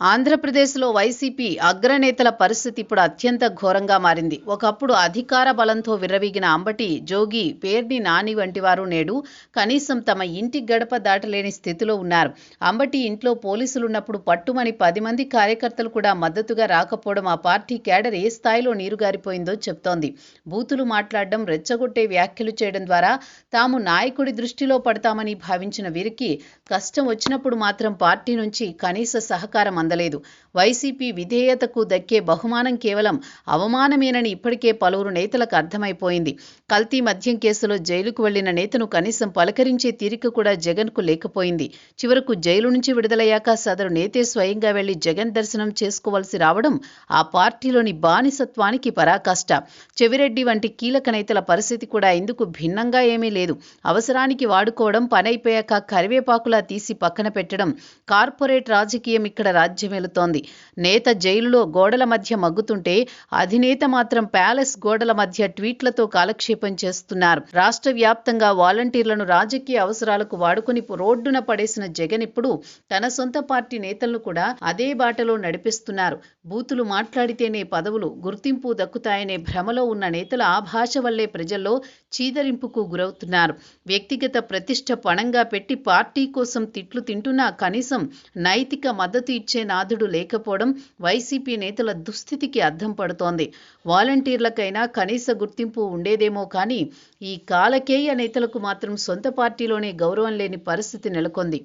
ఆంధ్రప్రదేశ్లో వైసీపీ అగ్రనేతల పరిస్థితి ఇప్పుడు అత్యంత ఘోరంగా మారింది. ఒకప్పుడు అధికార బలంతో విర్రవీగిన అంబటి, జోగి, పేర్ని నాని వంటి వారు నేడు కనీసం తమ ఇంటి గడప దాటలేని స్థితిలో ఉన్నారు. అంబటి ఇంట్లో పోలీసులున్నప్పుడు పట్టుమని 10 మంది కార్యకర్తలు కూడా మద్దతుగా రాకపోవడం ఆ పార్టీ కేడర్ ఏ స్థాయిలో నీరుగారిపోయిందో చెప్తోంది. బూతులు మాట్లాడడం, రెచ్చగొట్టే వ్యాఖ్యలు చేయడం ద్వారా తాము నాయకుడి దృష్టిలో పడతామని భావించిన వీరికి కష్టం వచ్చినప్పుడు మాత్రం పార్టీ నుంచి కనీస సహకారం అందలేదు. వైసీపీ విధేయతకు దక్కే బహుమానం కేవలం అవమానమేనని ఇప్పటికే పలువురు నేతలకు అర్థమైపోయింది. కల్తీ మద్యం కేసులో జైలుకు వెళ్లిన నేతను కనీసం పలకరించే తీరిక కూడా జగన్కు లేకపోయింది. చివరకు జైలు నుంచి విడుదలయ్యాక సదరు నేతే స్వయంగా వెళ్లి జగన్ దర్శనం చేసుకోవాల్సి రావడం ఆ పార్టీలోని బానిసత్వానికి పరాకాష్ట. చెవిరెడ్డి వంటి కీలక నేతల పరిస్థితి కూడా ఇందుకు భిన్నంగా ఏమీ లేదు. అవసరానికి వాడుకోవడం, పనైపోయాక కరివేపాకులా తీసి పక్కన పెట్టడం, కార్పొరేట్ రాజకీయం ఇక్కడ రాజ్యమేలుతోంది. నేత జైలులో గోడల మధ్య మగ్గుతుంటే అధినేత మాత్రం ప్యాలెస్ గోడల మధ్య ట్వీట్లతో కాలక్షేపం చేస్తున్నారు. రాష్ట్ర వ్యాప్తంగా వాలంటీర్లను రాజకీయ అవసరాలకు వాడుకుని రోడ్డున పడేసిన జగన్ ఇప్పుడు తన సొంత పార్టీ నేతలను కూడా అదే బాటలో నడిపిస్తున్నారు. బూతులు మాట్లాడితేనే పదవులు, గుర్తింపు దక్కుతాయనే భ్రమలో ఉన్న నేతలు ఆ భాష వల్లే ప్రజల్లో చీదరింపుకు గురవుతున్నారు. వ్యక్తిగత ప్రతిష్ఠ పణంగా పెట్టి పార్టీ కోసం తిట్లు తింటున్నా కనీసం నైతిక మద్దతు ఇచ్చే నాథుడు లేకపోవడం వైసీపీ నేతల దుస్థితికి అద్దం పడుతోంది. వాలంటీర్లకైనా కనీస గుర్తింపు ఉండేదేమో కానీ ఈ కాలకేయ నేతలకు మాత్రం సొంత పార్టీలోనే గౌరవం లేని పరిస్థితి నెలకొంది.